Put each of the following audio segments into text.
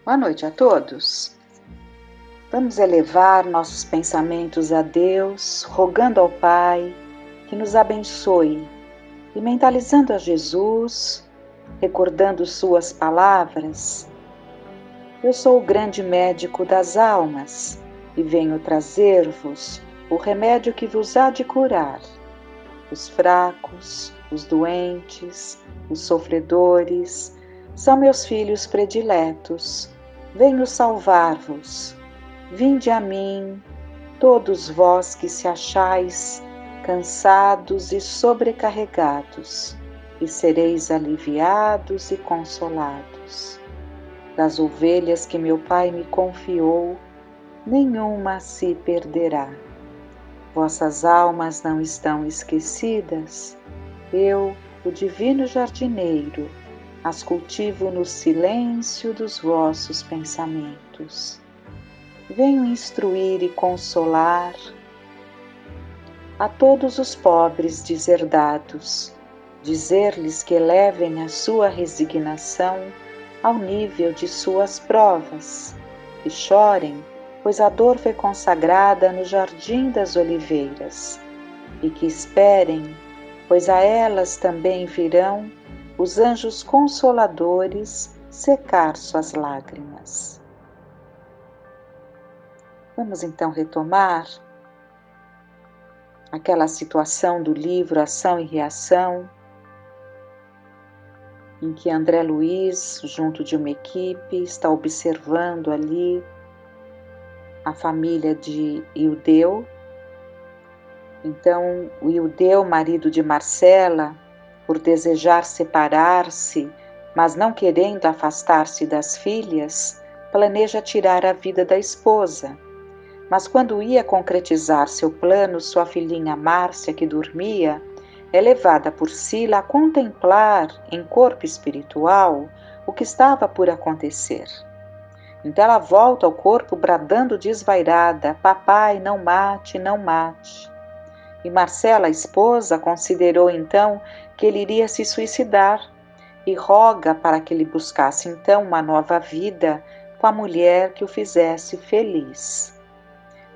Boa noite a todos. Vamos elevar nossos pensamentos a Deus, rogando ao Pai que nos abençoe e mentalizando a Jesus, recordando suas palavras. Eu sou o grande médico das almas e venho trazer-vos o remédio que vos há de curar. Os fracos, os doentes, os sofredores, são meus filhos prediletos. Venho salvar-vos. Vinde a mim, todos vós que se achais cansados e sobrecarregados, e sereis aliviados e consolados. Das ovelhas que meu Pai me confiou, nenhuma se perderá. Vossas almas não estão esquecidas. Eu, o divino jardineiro, as cultivo no silêncio dos vossos pensamentos. Venho instruir e consolar a todos os pobres deserdados, dizer-lhes que elevem a sua resignação ao nível de suas provas, e chorem, pois a dor foi consagrada no jardim das oliveiras, e que esperem, pois a elas também virão os anjos consoladores secar suas lágrimas. Vamos então retomar aquela situação do livro Ação e Reação, em que André Luiz, junto de uma equipe, está observando ali a família de Ildeu. Então, o Ildeu, marido de Marcela, por desejar separar-se, mas não querendo afastar-se das filhas, planeja tirar a vida da esposa. Mas quando ia concretizar seu plano, sua filhinha Márcia, que dormia, é levada por Sila a contemplar, em corpo espiritual, o que estava por acontecer. Então ela volta ao corpo bradando desvairada: papai, não mate, não mate. E Marcela, a esposa, considerou então que ele iria se suicidar e roga para que ele buscasse então uma nova vida com a mulher que o fizesse feliz.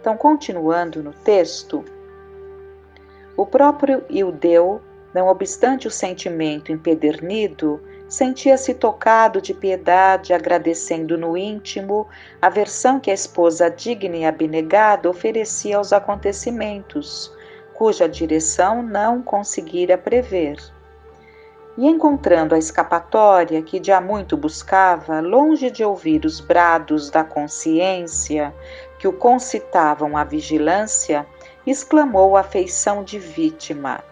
Então, continuando no texto, o próprio Ildeu, não obstante o sentimento empedernido, sentia-se tocado de piedade, agradecendo no íntimo a versão que a esposa digna e abnegada oferecia aos acontecimentos, cuja direção não conseguira prever. E encontrando a escapatória que de há muito buscava, longe de ouvir os brados da consciência que o concitavam à vigilância, exclamou a feição de vítima: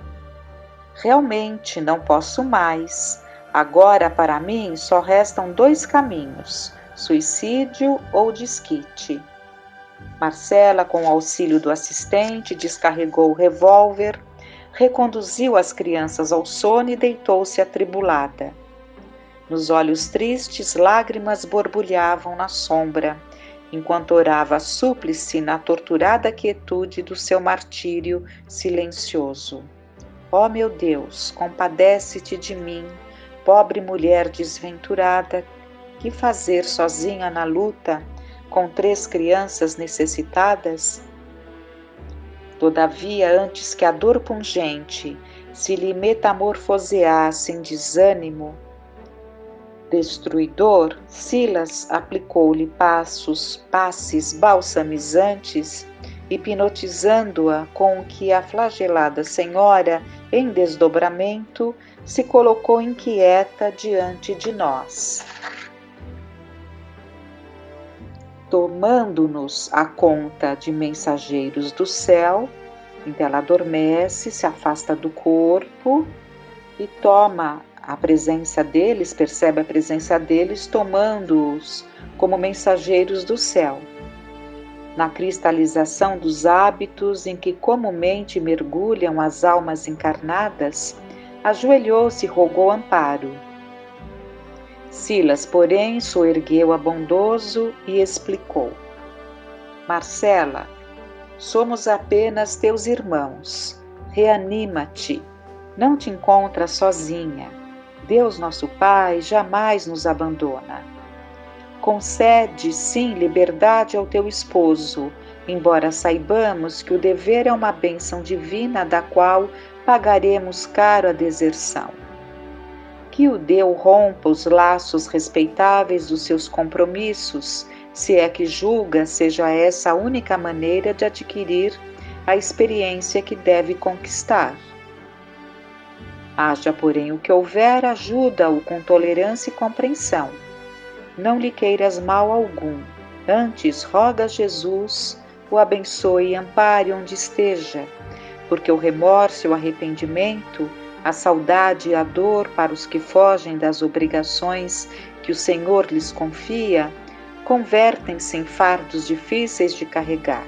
realmente não posso mais. Agora para mim só restam 2 caminhos: suicídio ou desquite. Marcela, com o auxílio do assistente, descarregou o revólver, reconduziu as crianças ao sono e deitou-se atribulada. Nos olhos tristes, lágrimas borbulhavam na sombra, enquanto orava a súplice na torturada quietude do seu martírio silencioso. Ó meu Deus, compadece-te de mim, pobre mulher desventurada, que fazer sozinha na luta, com 3 crianças necessitadas? Todavia, antes que a dor pungente se lhe metamorfoseasse em desânimo destruidor, Silas aplicou-lhe passes balsamizantes, hipnotizando-a com que a flagelada senhora, em desdobramento, se colocou inquieta diante de nós. Tomando-nos a conta de mensageiros do céu, então ela adormece, se afasta do corpo e toma a presença deles, percebe a presença deles, tomando-os como mensageiros do céu. Na cristalização dos hábitos em que comumente mergulham as almas encarnadas, ajoelhou-se e rogou amparo. Silas, porém, soergueu-a bondoso e explicou: Marcela, somos apenas teus irmãos. Reanima-te. Não te encontras sozinha. Deus, nosso Pai, jamais nos abandona. Concede, sim, liberdade ao teu esposo, embora saibamos que o dever é uma bênção divina da qual pagaremos caro a deserção. Que o Deus rompa os laços respeitáveis dos seus compromissos, se é que julga seja essa a única maneira de adquirir a experiência que deve conquistar. Haja, porém, o que houver, ajuda-o com tolerância e compreensão. Não lhe queiras mal algum, antes roga a Jesus, o abençoe e ampare onde esteja, porque o remorso e o arrependimento, a saudade e a dor para os que fogem das obrigações que o Senhor lhes confia, convertem-se em fardos difíceis de carregar.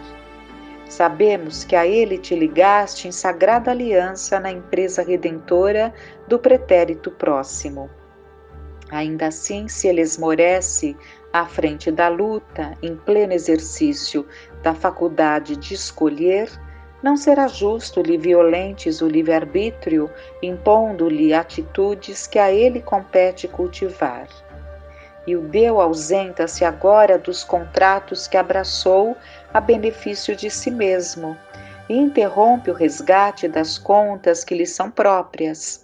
Sabemos que a Ele te ligaste em sagrada aliança na empresa redentora do pretérito próximo. Ainda assim, se ele esmorece à frente da luta, em pleno exercício da faculdade de escolher, não será justo lhe violentes o livre-arbítrio, impondo-lhe atitudes que a ele compete cultivar. E o Deus ausenta-se agora dos contratos que abraçou a benefício de si mesmo, e interrompe o resgate das contas que lhe são próprias.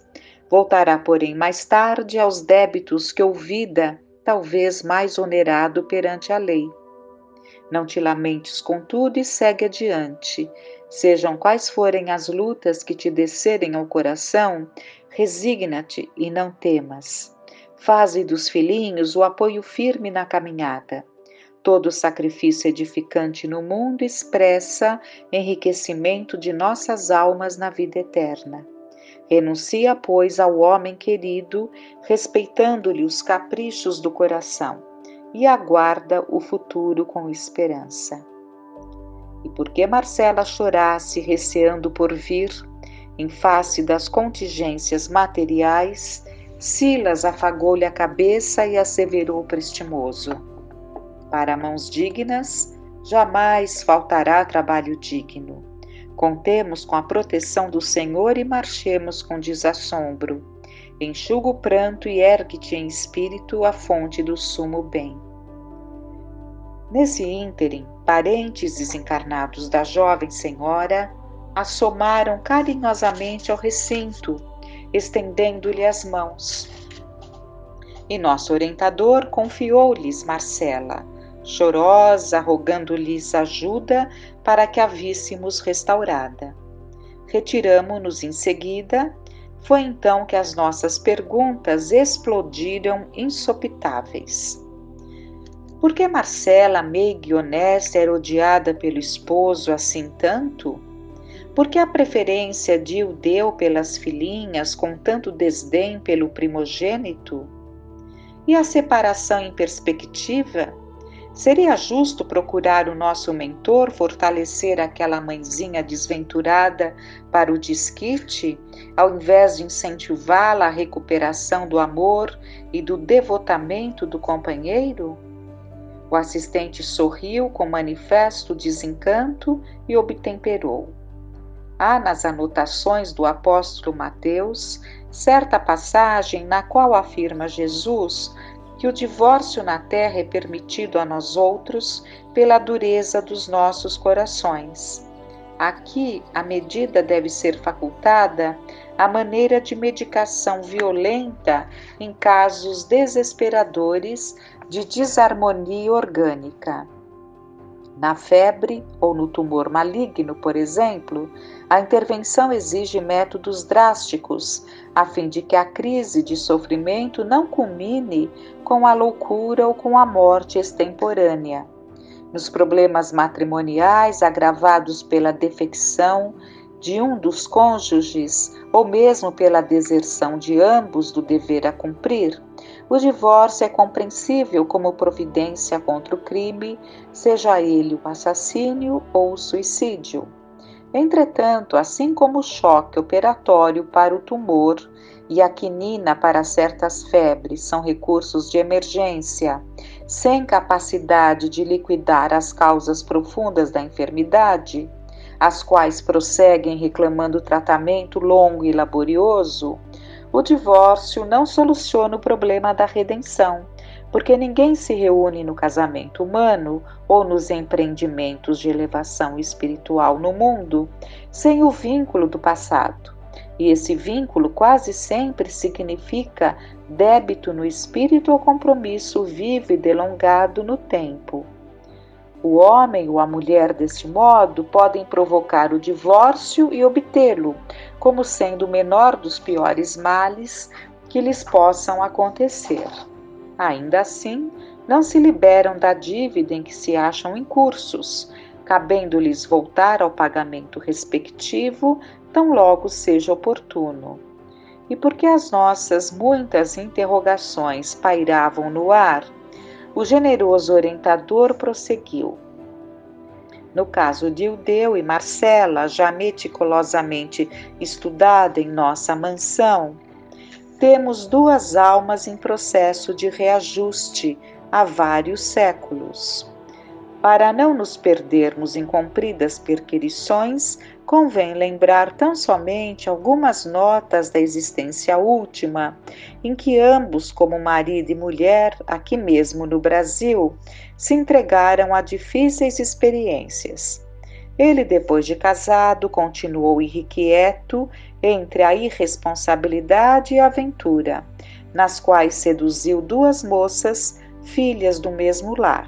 Voltará, porém, mais tarde aos débitos que ouvida, talvez mais onerado perante a lei. Não te lamentes, contudo, e segue adiante. Sejam quais forem as lutas que te descerem ao coração, resigna-te e não temas. Faze dos filhinhos o apoio firme na caminhada. Todo sacrifício edificante no mundo expressa enriquecimento de nossas almas na vida eterna. Renuncia, pois, ao homem querido, respeitando-lhe os caprichos do coração, e aguarda o futuro com esperança. E porque Marcela chorasse, receando por vir, em face das contingências materiais, Silas afagou-lhe a cabeça e asseverou prestimoso: para mãos dignas, jamais faltará trabalho digno. Contemos com a proteção do Senhor e marchemos com desassombro. Enxuga o pranto e ergue-te em espírito à fonte do sumo bem. Nesse ínterim, parentes desencarnados da jovem senhora assomaram carinhosamente ao recinto, estendendo-lhe as mãos. E nosso orientador confiou-lhes Marcela, chorosa, rogando-lhes ajuda para que a víssemos restaurada. Retiramo-nos em seguida. Foi então que as nossas perguntas explodiram insopitáveis. Por que Marcela, meiga e honesta, era odiada pelo esposo assim tanto? Por que a preferência de o deu pelas filhinhas com tanto desdém pelo primogênito? E a separação em perspectiva? Seria justo procurar o nosso mentor fortalecer aquela mãezinha desventurada para o desquite, ao invés de incentivá-la à recuperação do amor e do devotamento do companheiro? O assistente sorriu com manifesto desencanto e obtemperou. Há nas anotações do apóstolo Mateus certa passagem na qual afirma Jesus que o divórcio na terra é permitido a nós outros pela dureza dos nossos corações. Aqui, a medida deve ser facultada à maneira de medicação violenta em casos desesperadores de desarmonia orgânica. Na febre ou no tumor maligno, por exemplo, a intervenção exige métodos drásticos, a fim de que a crise de sofrimento não culmine com a loucura ou com a morte extemporânea. Nos problemas matrimoniais agravados pela defecção de um dos cônjuges ou mesmo pela deserção de ambos do dever a cumprir, o divórcio é compreensível como providência contra o crime, seja ele o assassínio ou o suicídio. Entretanto, assim como o choque operatório para o tumor e a quinina para certas febres são recursos de emergência, sem capacidade de liquidar as causas profundas da enfermidade, as quais prosseguem reclamando tratamento longo e laborioso, O divórcio não soluciona o problema da redenção, porque ninguém se reúne no casamento humano ou nos empreendimentos de elevação espiritual no mundo sem o vínculo do passado. E esse vínculo quase sempre significa débito no espírito ou compromisso vivo e delongado no tempo. O homem ou a mulher, deste modo, podem provocar o divórcio e obtê-lo, como sendo o menor dos piores males que lhes possam acontecer. Ainda assim, não se liberam da dívida em que se acham incursos, cabendo-lhes voltar ao pagamento respectivo, tão logo seja oportuno. E porque as nossas muitas interrogações pairavam no ar, o generoso orientador prosseguiu. No caso de Ildeu e Marcela, já meticulosamente estudada em nossa mansão, temos duas almas em processo de reajuste há vários séculos. Para não nos perdermos em compridas perquirições, convém lembrar tão somente algumas notas da existência última, em que ambos, como marido e mulher, aqui mesmo no Brasil, se entregaram a difíceis experiências. Ele, depois de casado, continuou irrequieto entre a irresponsabilidade e a aventura, nas quais seduziu duas moças, filhas do mesmo lar.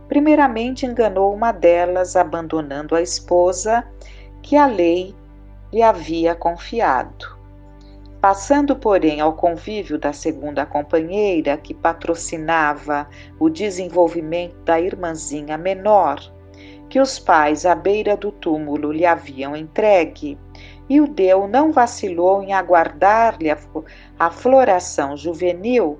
Primeiramente enganou uma delas, abandonando a esposa que a lei lhe havia confiado. Passando, porém, ao convívio da segunda companheira, que patrocinava o desenvolvimento da irmãzinha menor, que os pais à beira do túmulo lhe haviam entregue, Ildeu não vacilou em aguardar-lhe a floração juvenil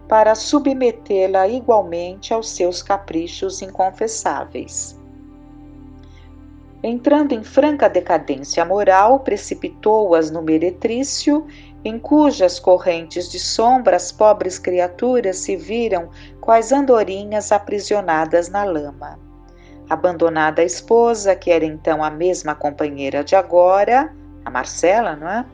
para submetê-la igualmente aos seus caprichos inconfessáveis. Entrando em franca decadência moral, precipitou-as no meretrício, em cujas correntes de sombra as pobres criaturas se viram quais andorinhas aprisionadas na lama. Abandonada a esposa, que era então a mesma companheira de agora, a Marcela, não é?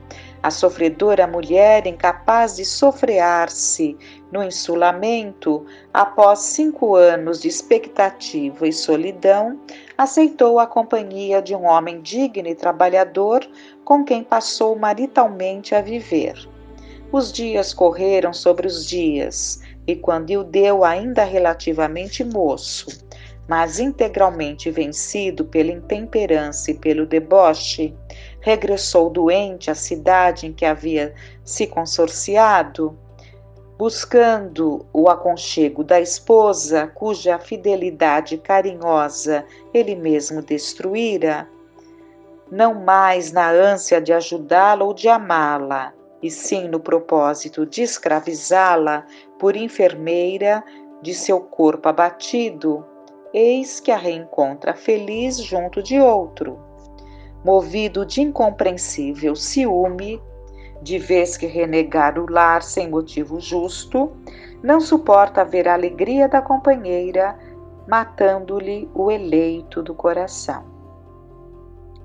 A sofredora mulher, incapaz de sofrear-se no insulamento, após 5 anos de expectativa e solidão, aceitou a companhia de um homem digno e trabalhador com quem passou maritalmente a viver. Os dias correram sobre os dias, e quando Ildeu, ainda relativamente moço, mas integralmente vencido pela intemperança e pelo deboche, regressou doente à cidade em que havia se consorciado, buscando o aconchego da esposa, cuja fidelidade carinhosa ele mesmo destruíra, não mais na ânsia de ajudá-la ou de amá-la, e sim no propósito de escravizá-la por enfermeira de seu corpo abatido, eis que a reencontra feliz junto de outro. Movido de incompreensível ciúme, de vez que renegar o lar sem motivo justo, não suporta ver a alegria da companheira, matando-lhe o eleito do coração.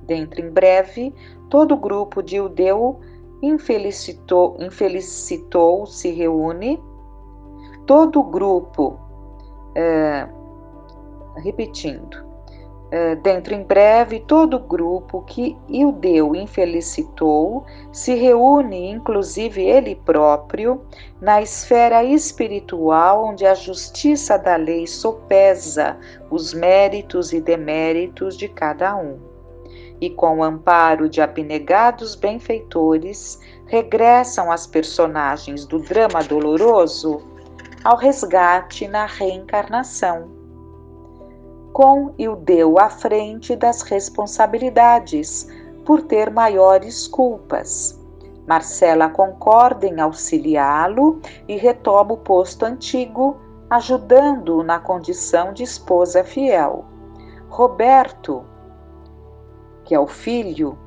Dentro em breve, todo o grupo de Ildeu infelicitou se reúne, todo o grupo, dentro em breve, todo o grupo que Ildeu infelicitou se reúne, inclusive ele próprio, na esfera espiritual onde a justiça da lei sopesa os méritos e deméritos de cada um. E com o amparo de abnegados benfeitores, regressam as personagens do drama doloroso ao resgate na reencarnação, com Ildeu à frente das responsabilidades, por ter maiores culpas. Marcela concorda em auxiliá-lo e retoma o posto antigo, ajudando-o na condição de esposa fiel. Roberto, que é o filho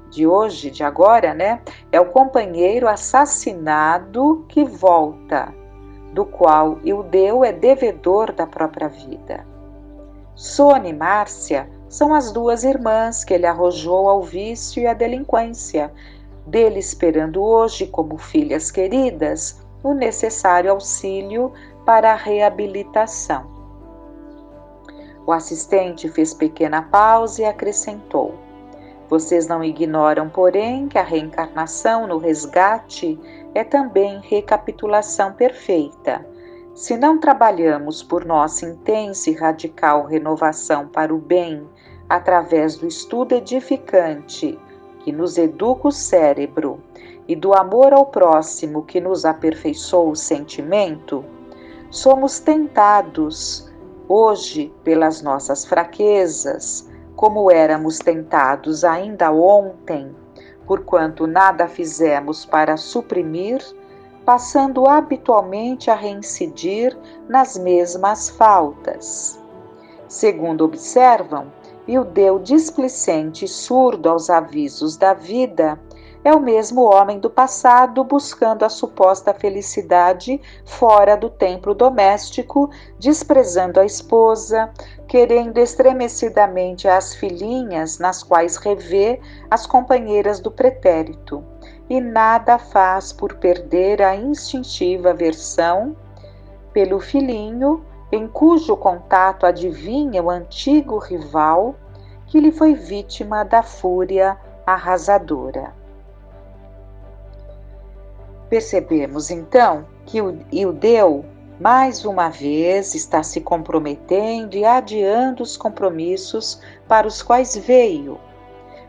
de hoje, de agora, né? É o companheiro assassinado que volta, do qual Ildeu é devedor da própria vida. Sônia e Márcia são as duas irmãs que ele arrojou ao vício e à delinquência, dele esperando hoje, como filhas queridas, o necessário auxílio para a reabilitação. O assistente fez pequena pausa e acrescentou: vocês não ignoram, porém, que a reencarnação no resgate é também recapitulação perfeita. Se não trabalhamos por nossa intensa e radical renovação para o bem, através do estudo edificante que nos educa o cérebro e do amor ao próximo que nos aperfeiçoa o sentimento, somos tentados hoje pelas nossas fraquezas, como éramos tentados ainda ontem, porquanto nada fizemos para suprimir, passando habitualmente a reincidir nas mesmas faltas. Segundo observam, Ildeu, displicente e surdo aos avisos da vida, é o mesmo homem do passado buscando a suposta felicidade fora do templo doméstico, desprezando a esposa, querendo estremecidamente as filhinhas nas quais revê as companheiras do pretérito, e nada faz por perder a instintiva aversão pelo filhinho, em cujo contato adivinha o antigo rival que lhe foi vítima da fúria arrasadora. Percebemos então que o Ildeu, mais uma vez, está se comprometendo e adiando os compromissos para os quais veio,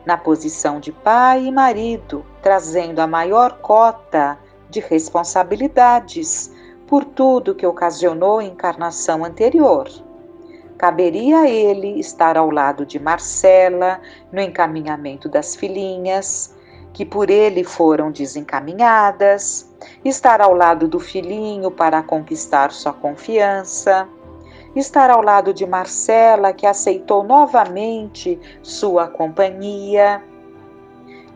na posição de pai e marido, trazendo a maior cota de responsabilidades por tudo que ocasionou a encarnação anterior. Caberia a ele estar ao lado de Marcela no encaminhamento das filhinhas, que por ele foram desencaminhadas, estar ao lado do filhinho para conquistar sua confiança, estar ao lado de Marcela, que aceitou novamente sua companhia.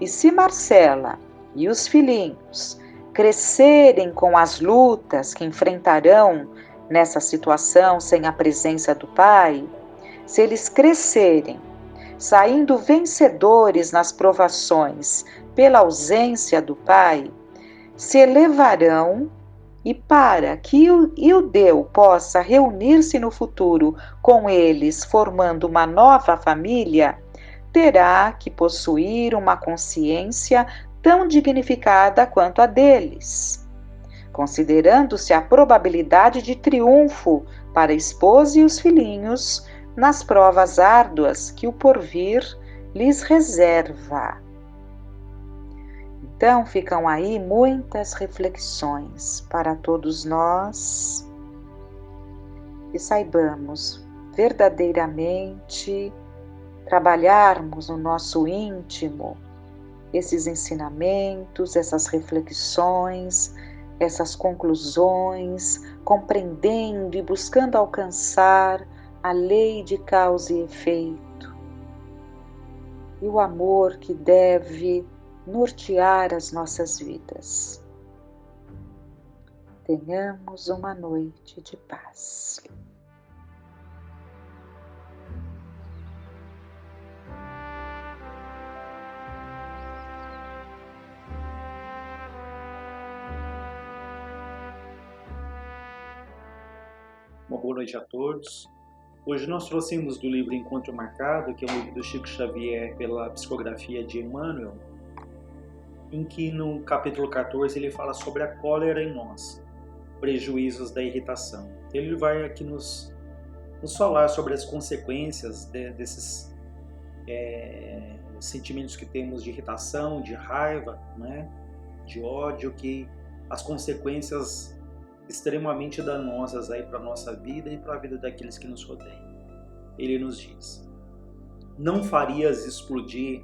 E se Marcela e os filhinhos crescerem com as lutas que enfrentarão nessa situação sem a presença do pai, se eles crescerem, saindo vencedores nas provações pela ausência do pai, se elevarão, e para que o Ildeu possa reunir-se no futuro com eles, formando uma nova família, terá que possuir uma consciência tão dignificada quanto a deles, considerando-se a probabilidade de triunfo para a esposa e os filhinhos nas provas árduas que o porvir lhes reserva. Então ficam aí muitas reflexões para todos nós, que saibamos verdadeiramente trabalharmos no nosso íntimo esses ensinamentos, essas reflexões, essas conclusões, compreendendo e buscando alcançar a lei de causa e efeito e o amor que deve nortear as nossas vidas. Tenhamos uma noite de paz. Uma boa noite a todos. Hoje nós trouxemos do livro Encontro Marcado, que é um livro do Chico Xavier pela psicografia de Emmanuel, em que no capítulo 14 ele fala sobre a cólera em nós, prejuízos da irritação. Ele vai aqui nos falar sobre as consequências desses sentimentos que temos de irritação, de raiva, né, de ódio, que as consequências extremamente danosas aí para a nossa vida e para a vida daqueles que nos rodeiam. Ele nos diz: não farias explodir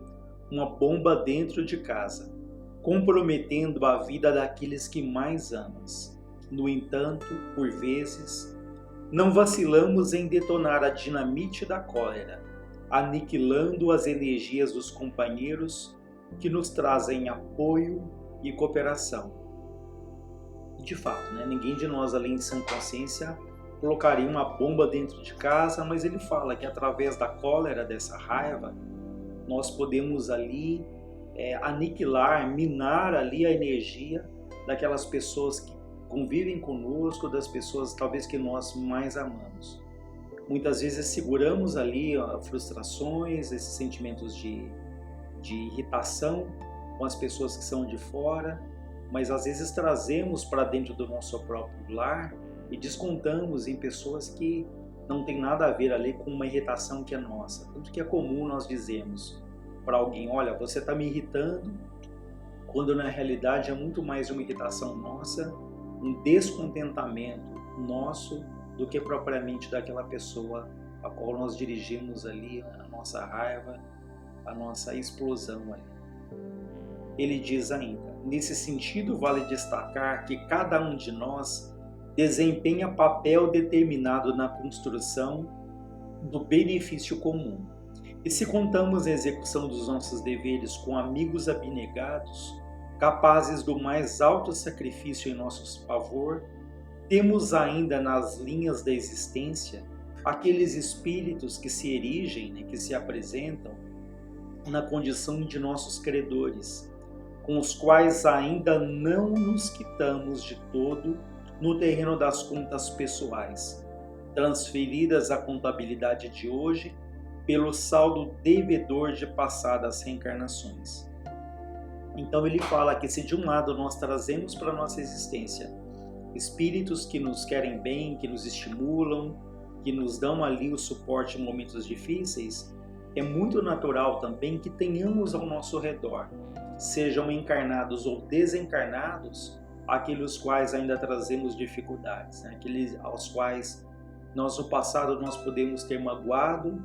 uma bomba dentro de casa, comprometendo a vida daqueles que mais amas. No entanto, por vezes, não vacilamos em detonar a dinamite da cólera, aniquilando as energias dos companheiros que nos trazem apoio e cooperação. De fato, né? Ninguém de nós, além de sã consciência, colocaria uma bomba dentro de casa, mas ele fala que através da cólera, dessa raiva, nós podemos ali aniquilar, minar ali a energia daquelas pessoas que convivem conosco, das pessoas talvez que nós mais amamos. Muitas vezes seguramos ali frustrações, esses sentimentos de irritação com as pessoas que são de fora, mas às vezes trazemos para dentro do nosso próprio lar e descontamos em pessoas que não tem nada a ver ali com uma irritação que é nossa. Tanto que é comum nós dizermos para alguém, olha, você está me irritando, quando na realidade é muito mais uma irritação nossa, um descontentamento nosso, do que propriamente daquela pessoa a qual nós dirigimos ali a nossa raiva, a nossa explosão ali. Ele diz ainda, nesse sentido vale destacar que cada um de nós desempenha papel determinado na construção do benefício comum. E se contamos a execução dos nossos deveres com amigos abnegados, capazes do mais alto sacrifício em nosso favor, temos ainda nas linhas da existência aqueles espíritos que se erigem, que se apresentam na condição de nossos credores, com os quais ainda não nos quitamos de todo no terreno das contas pessoais, transferidas à contabilidade de hoje pelo saldo devedor de passadas reencarnações. Então ele fala que se de um lado nós trazemos para a nossa existência espíritos que nos querem bem, que nos estimulam, que nos dão ali o suporte em momentos difíceis, é muito natural também que tenhamos ao nosso redor, sejam encarnados ou desencarnados, aqueles quais ainda trazemos dificuldades, aqueles aos quais nós no passado nós podemos ter magoado,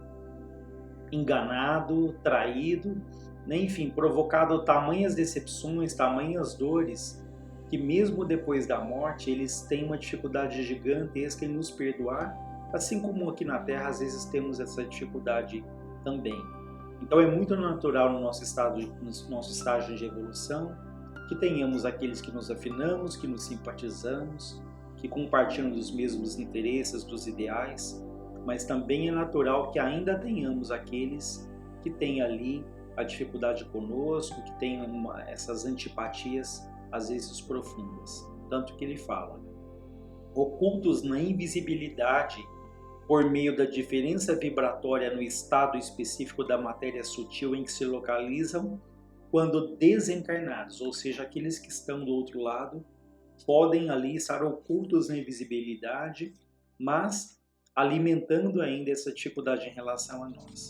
enganado, traído, enfim, provocado tamanhas decepções, tamanhas dores, que mesmo depois da morte eles têm uma dificuldade gigantesca em nos perdoar, assim como aqui na Terra às vezes temos essa dificuldade também. Então é muito natural no nosso estágio de evolução que tenhamos aqueles que nos afinamos, que nos simpatizamos, que compartilham dos mesmos interesses, dos ideais, mas também é natural que ainda tenhamos aqueles que têm ali a dificuldade conosco, que têm essas antipatias às vezes profundas. Tanto que ele fala, ocultos na invisibilidade por meio da diferença vibratória no estado específico da matéria sutil em que se localizam quando desencarnados, ou seja, aqueles que estão do outro lado, podem ali estar ocultos na invisibilidade, mas alimentando ainda essa dificuldade em relação a nós.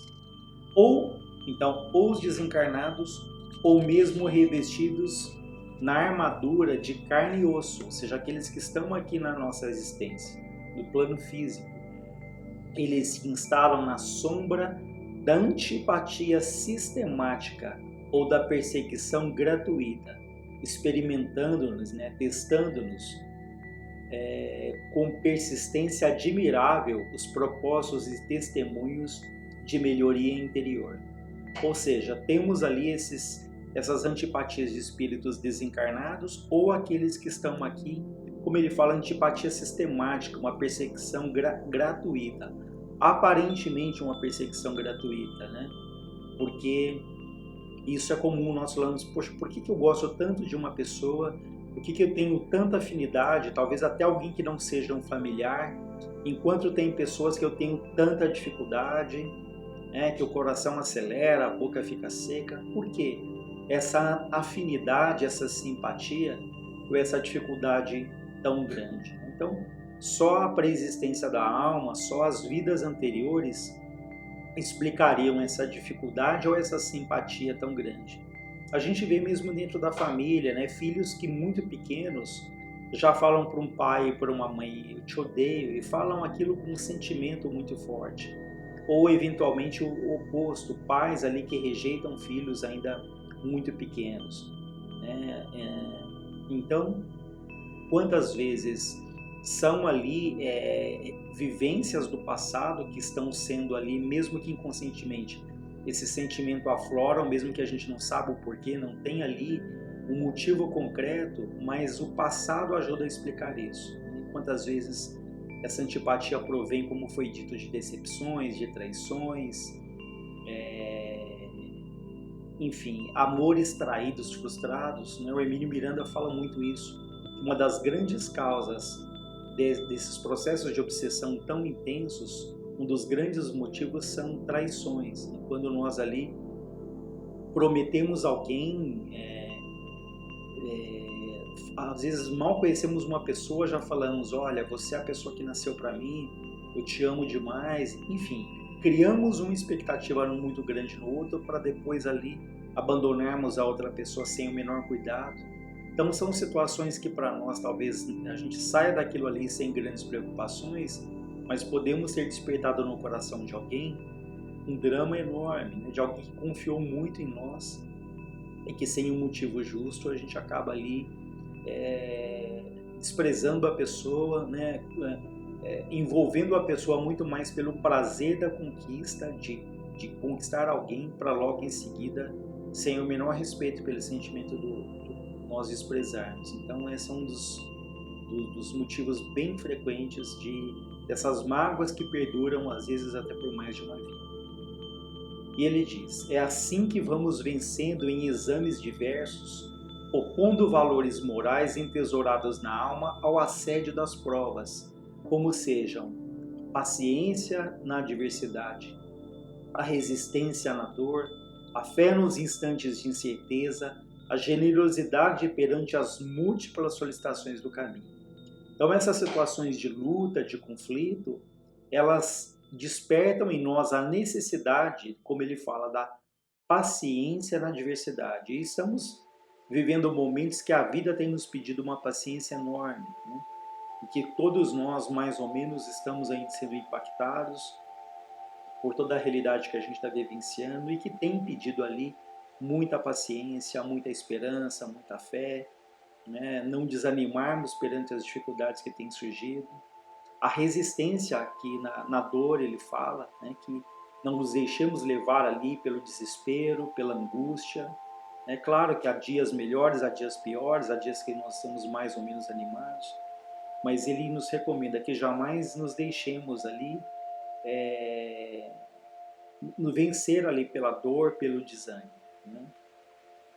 Ou, então, os desencarnados, ou mesmo revestidos na armadura de carne e osso, ou seja, aqueles que estão aqui na nossa existência, no plano físico. Eles se instalam na sombra da antipatia sistemática ou da perseguição gratuita, experimentando-nos, testando-nos com persistência admirável os propósitos e testemunhos de melhoria interior. Ou seja, temos ali essas antipatias de espíritos desencarnados ou aqueles que estão aqui, como ele fala, antipatia sistemática, uma perseguição gratuita. Aparentemente uma perseguição gratuita, Porque isso é comum, nós falamos, poxa, por que eu gosto tanto de uma pessoa? Por que eu tenho tanta afinidade? Talvez até alguém que não seja um familiar, enquanto tem pessoas que eu tenho tanta dificuldade, que o coração acelera, a boca fica seca. Por quê? Essa afinidade, essa simpatia, ou essa dificuldade tão grande. Então, só a preexistência da alma, só as vidas anteriores explicariam essa dificuldade ou essa simpatia tão grande. A gente vê mesmo dentro da família, filhos que muito pequenos já falam para um pai e para uma mãe, eu te odeio, e falam aquilo com um sentimento muito forte. Ou eventualmente o oposto, pais ali que rejeitam filhos ainda muito pequenos. Então, quantas vezes são ali vivências do passado que estão sendo ali, mesmo que inconscientemente, esse sentimento aflora, mesmo que a gente não saiba o porquê, não tem ali um motivo concreto, mas o passado ajuda a explicar isso. Quantas vezes essa antipatia provém, como foi dito, de decepções, de traições, enfim, amores traídos, frustrados, né? O Hermínio Miranda fala muito isso. Uma das grandes causas desses processos de obsessão tão intensos, um dos grandes motivos são traições. Né? Quando nós ali prometemos alguém, às vezes mal conhecemos uma pessoa, já falamos, olha, você é a pessoa que nasceu para mim, eu te amo demais, enfim, criamos uma expectativa muito grande no outro para depois ali abandonarmos a outra pessoa sem o menor cuidado. Então são situações que para nós talvez a gente saia daquilo ali sem grandes preocupações, mas podemos ser despertado no coração de alguém um drama enorme, né? De alguém que confiou muito em nós e que sem um motivo justo a gente acaba ali desprezando a pessoa, né? Envolvendo a pessoa muito mais pelo prazer da conquista, de conquistar alguém, para logo em seguida, sem o menor respeito pelo sentimento do nós desprezarmos. Então esse é um dos motivos bem frequentes dessas mágoas que perduram às vezes até por mais de uma vida. E ele diz, é assim que vamos vencendo em exames diversos, opondo valores morais entesourados na alma ao assédio das provas, como sejam paciência na adversidade, a resistência na dor, a fé nos instantes de incerteza, a generosidade perante as múltiplas solicitações do caminho. Então essas situações de luta, de conflito, elas despertam em nós a necessidade, como ele fala, da paciência na adversidade. E estamos vivendo momentos que a vida tem nos pedido uma paciência enorme, né? E que todos nós, mais ou menos, estamos ainda sendo impactados por toda a realidade que a gente está vivenciando e que tem pedido ali muita paciência, muita esperança, muita fé, né? Não desanimarmos perante as dificuldades que têm surgido. A resistência aqui na dor, ele fala, né? Que não nos deixemos levar ali pelo desespero, pela angústia. É claro que há dias melhores, há dias piores, há dias que nós estamos mais ou menos animados, mas ele nos recomenda que jamais nos deixemos ali vencer ali pela dor, pelo desânimo, né?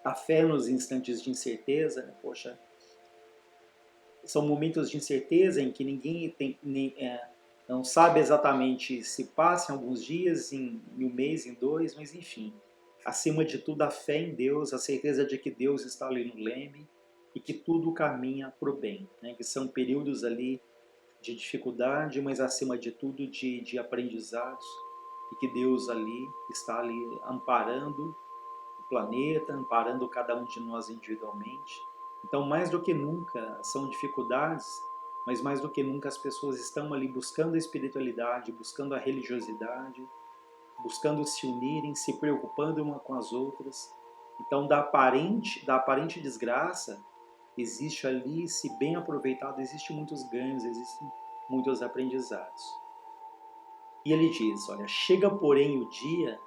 A fé nos instantes de incerteza, né? Poxa, são momentos de incerteza em que ninguém não sabe exatamente se passa em alguns dias, em um mês, em dois, mas enfim. Acima de tudo, a fé em Deus, a certeza de que Deus está ali no leme e que tudo caminha para o bem, né? Que são períodos ali de dificuldade, mas acima de tudo de aprendizados, e que Deus ali está ali amparando o planeta, amparando cada um de nós individualmente. Então, mais do que nunca, são dificuldades, mas mais do que nunca as pessoas estão ali buscando a espiritualidade, buscando a religiosidade, buscando se unirem, se preocupando uma com as outras. Então, da aparente desgraça, existe ali, se bem aproveitado, existem muitos ganhos, existem muitos aprendizados. E ele diz, olha, chega porém o dia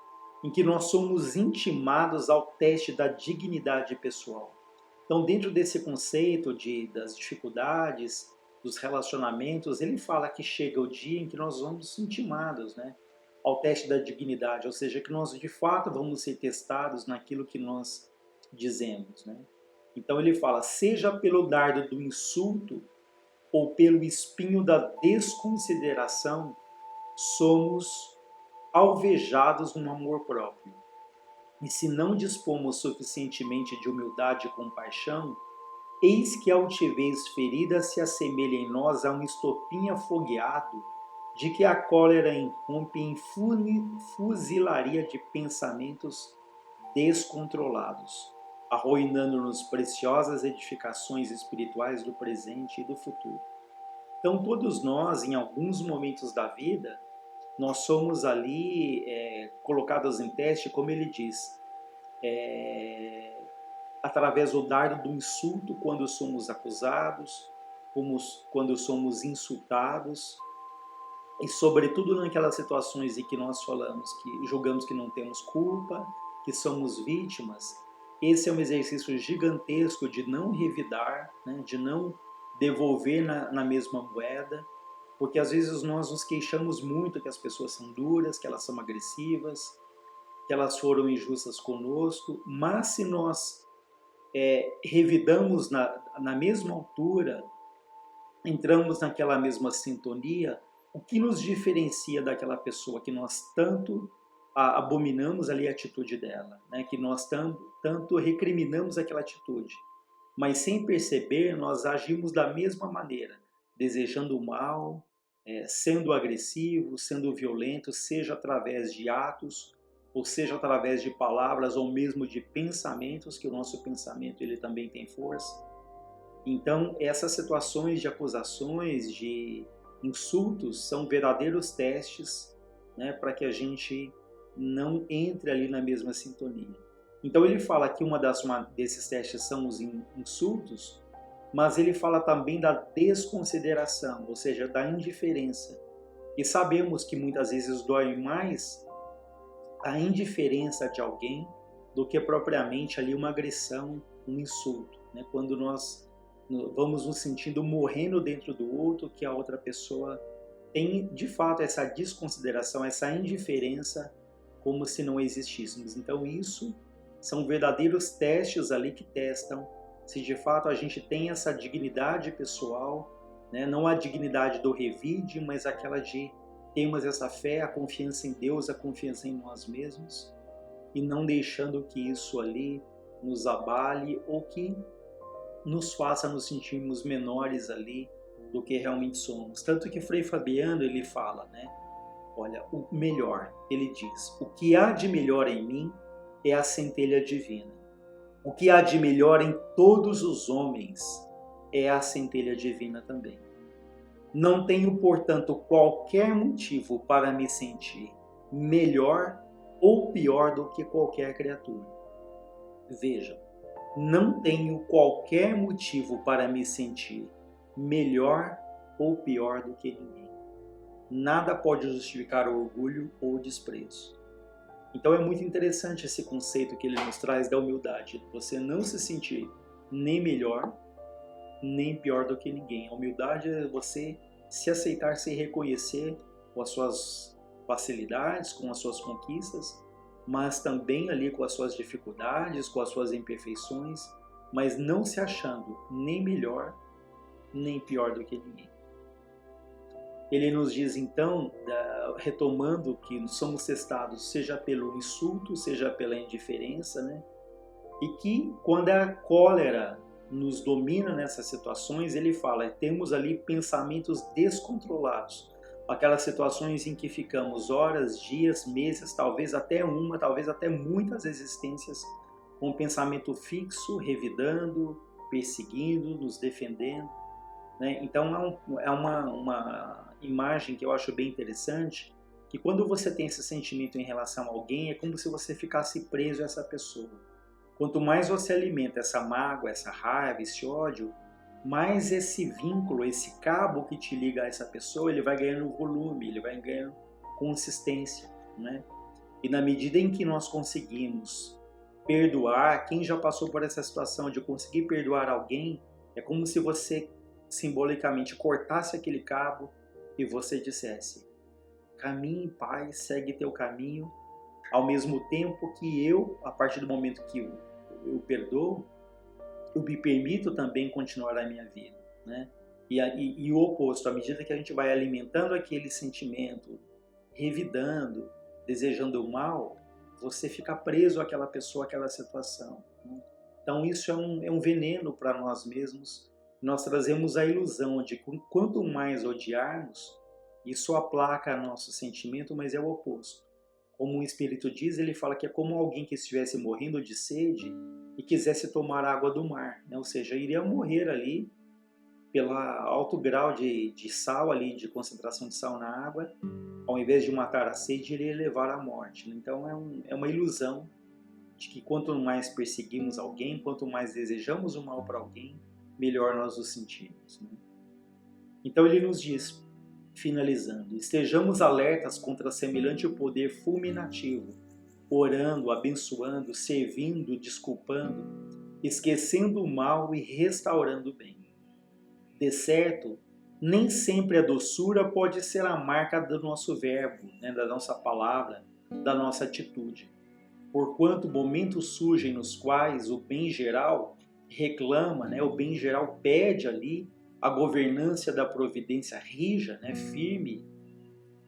em que nós somos intimados ao teste da dignidade pessoal. Então, dentro desse conceito das dificuldades, dos relacionamentos, ele fala que chega o dia em que nós vamos intimados, né, ao teste da dignidade, ou seja, que nós de fato vamos ser testados naquilo que nós dizemos, né? Então ele fala, seja pelo dardo do insulto ou pelo espinho da desconsideração, somos alvejados no amor próprio. E se não dispomos suficientemente de humildade e compaixão, eis que a altivez ferida se assemelha em nós a um estopim afogueado, de que a cólera irrompe em fuzilaria de pensamentos descontrolados, arruinando-nos preciosas edificações espirituais do presente e do futuro. Então, todos nós, em alguns momentos da vida, nós somos ali colocados em teste, como ele diz, através do dardo do insulto, quando somos acusados, quando somos insultados, e sobretudo naquelas situações em que nós falamos, que julgamos que não temos culpa, que somos vítimas. Esse é um exercício gigantesco de não revidar, né, de não devolver na mesma moeda, porque às vezes nós nos queixamos muito que as pessoas são duras, que elas são agressivas, que elas foram injustas conosco, mas se nós revidamos na mesma altura, entramos naquela mesma sintonia, o que nos diferencia daquela pessoa que nós tanto abominamos ali a atitude dela, né? Que nós tanto recriminamos aquela atitude, mas sem perceber nós agimos da mesma maneira, desejando o mal, sendo agressivo, sendo violento, seja através de atos, ou seja através de palavras, ou mesmo de pensamentos, que o nosso pensamento ele também tem força. Então, essas situações de acusações, de insultos, são verdadeiros testes, né, para que a gente não entre ali na mesma sintonia. Então, ele fala que uma desses testes são os insultos, mas ele fala também da desconsideração, ou seja, da indiferença. E sabemos que muitas vezes dói mais a indiferença de alguém do que propriamente ali uma agressão, um insulto, né? Quando nós vamos nos sentindo morrendo dentro do outro, que a outra pessoa tem de fato essa desconsideração, essa indiferença, como se não existíssemos. Então isso são verdadeiros testes ali que testam se de fato a gente tem essa dignidade pessoal, né? Não a dignidade do revide, mas aquela de termos essa fé, a confiança em Deus, a confiança em nós mesmos, e não deixando que isso ali nos abale ou que nos faça nos sentirmos menores ali do que realmente somos. Tanto que Frei Fabiano ele fala, né? Olha, o melhor, ele diz, o que há de melhor em mim é a centelha divina. O que há de melhor em todos os homens é a centelha divina também. Não tenho, portanto, qualquer motivo para me sentir melhor ou pior do que qualquer criatura. Vejam, não tenho qualquer motivo para me sentir melhor ou pior do que ninguém. Nada pode justificar o orgulho ou o desprezo. Então é muito interessante esse conceito que ele nos traz da humildade. Você não se sentir nem melhor, nem pior do que ninguém. A humildade é você se aceitar, se reconhecer com as suas facilidades, com as suas conquistas, mas também ali com as suas dificuldades, com as suas imperfeições, mas não se achando nem melhor, nem pior do que ninguém. Ele nos diz então, retomando que somos testados seja pelo insulto, seja pela indiferença, né? E que quando a cólera nos domina nessas situações, ele fala, temos ali pensamentos descontrolados, aquelas situações em que ficamos horas, dias, meses, talvez até muitas existências, com um pensamento fixo, revidando, perseguindo, nos defendendo, né? Então é uma imagem que eu acho bem interessante, que quando você tem esse sentimento em relação a alguém, é como se você ficasse preso a essa pessoa. Quanto mais você alimenta essa mágoa, essa raiva, esse ódio, mais esse vínculo, esse cabo que te liga a essa pessoa, ele vai ganhando volume, ele vai ganhando consistência, né? E na medida em que nós conseguimos perdoar, quem já passou por essa situação de conseguir perdoar alguém, é como se você simbolicamente cortasse aquele cabo e você dissesse, caminhe em paz, segue teu caminho, ao mesmo tempo que eu, a partir do momento que eu perdoo, eu me permito também continuar a minha vida, né? E o oposto, à medida que a gente vai alimentando aquele sentimento, revidando, desejando o mal, você fica preso àquela pessoa, àquela situação, né? Então isso é um veneno para nós mesmos. Nós trazemos a ilusão de que quanto mais odiarmos, isso aplaca nosso sentimento, mas é o oposto. Como o Espírito diz, ele fala que é como alguém que estivesse morrendo de sede e quisesse tomar água do mar, né? Ou seja, iria morrer ali pelo alto grau de sal ali, de concentração de sal na água, ao invés de matar a sede, iria levar à morte. Então é uma ilusão de que quanto mais perseguimos alguém, quanto mais desejamos o mal para alguém, melhor nós nos sentimos, né? Então ele nos diz, finalizando, estejamos alertas contra semelhante poder fulminativo, orando, abençoando, servindo, desculpando, esquecendo o mal e restaurando o bem. De certo, nem sempre a doçura pode ser a marca do nosso verbo, né, da nossa palavra, da nossa atitude. porquanto momentos surgem nos quais o bem geral reclama, né, o bem geral pede ali a governância da providência rija, né, firme,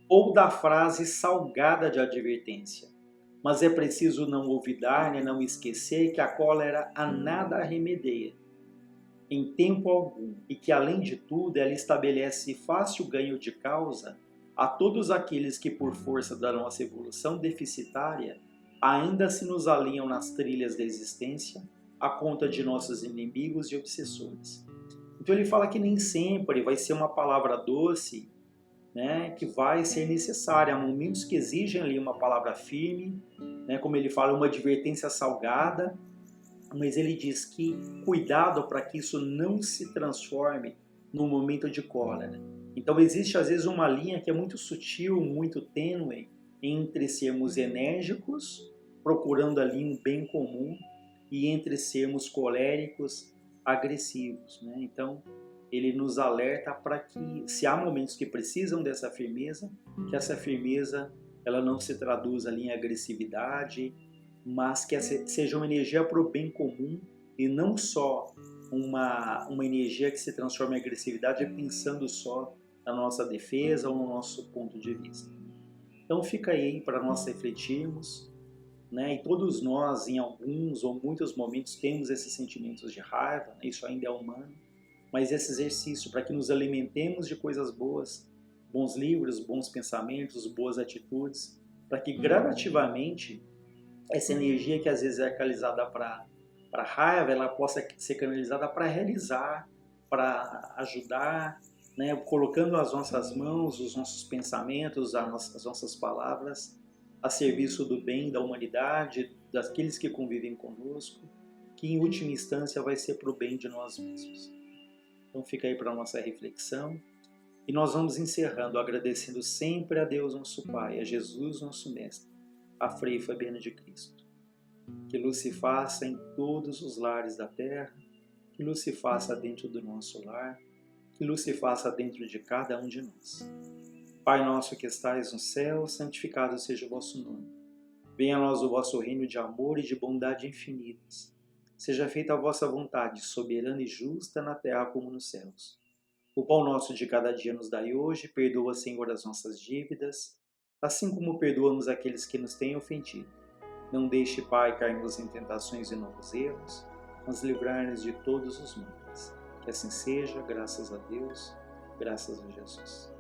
ou da frase salgada de advertência. Mas é preciso não olvidar, né, não esquecer que a cólera a nada remedeia, em tempo algum, e que, além de tudo, ela estabelece fácil ganho de causa a todos aqueles que, por força da nossa evolução deficitária, ainda se nos alinham nas trilhas da existência, à conta de nossos inimigos e obsessores. Então ele fala que nem sempre vai ser uma palavra doce, né, que vai ser necessária. Há momentos que exigem ali uma palavra firme, né, como ele fala, uma advertência salgada, mas ele diz que cuidado para que isso não se transforme num momento de cólera. Então existe às vezes uma linha que é muito sutil, muito tênue, entre sermos enérgicos, procurando ali um bem comum, e entre sermos coléricos, agressivos, né? Então ele nos alerta para que, se há momentos que precisam dessa firmeza, que essa firmeza ela não se traduza ali em agressividade, mas que seja uma energia para o bem comum e não só uma energia que se transforma em agressividade pensando só na nossa defesa ou no nosso ponto de vista. Então fica aí para nós refletirmos, né? E todos nós, em alguns ou muitos momentos, temos esses sentimentos de raiva, né? Isso ainda é humano, mas esse exercício para que nos alimentemos de coisas boas, bons livros, bons pensamentos, boas atitudes, para que gradativamente essa energia que às vezes é canalizada para raiva, ela possa ser canalizada para realizar, para ajudar, né? Colocando nas nossas mãos os nossos pensamentos, as nossas palavras, a serviço do bem, da humanidade, daqueles que convivem conosco, que em última instância vai ser para o bem de nós mesmos. Então fica aí para a nossa reflexão. E nós vamos encerrando agradecendo sempre a Deus nosso Pai, a Jesus nosso Mestre, a Frei Fabiano de Cristo. Que luz se faça em todos os lares da terra, que luz se faça dentro do nosso lar, que luz se faça dentro de cada um de nós. Pai nosso que estais no céu, santificado seja o vosso nome. Venha a nós o vosso reino de amor e de bondade infinitas. Seja feita a vossa vontade, soberana e justa, na terra como nos céus. O pão nosso de cada dia nos dai hoje, perdoa, Senhor, as nossas dívidas, assim como perdoamos aqueles que nos têm ofendido. Não deixe, Pai, cairmos em tentações e novos erros, mas livrar-nos de todos os males. Que assim seja, graças a Deus, graças a Jesus.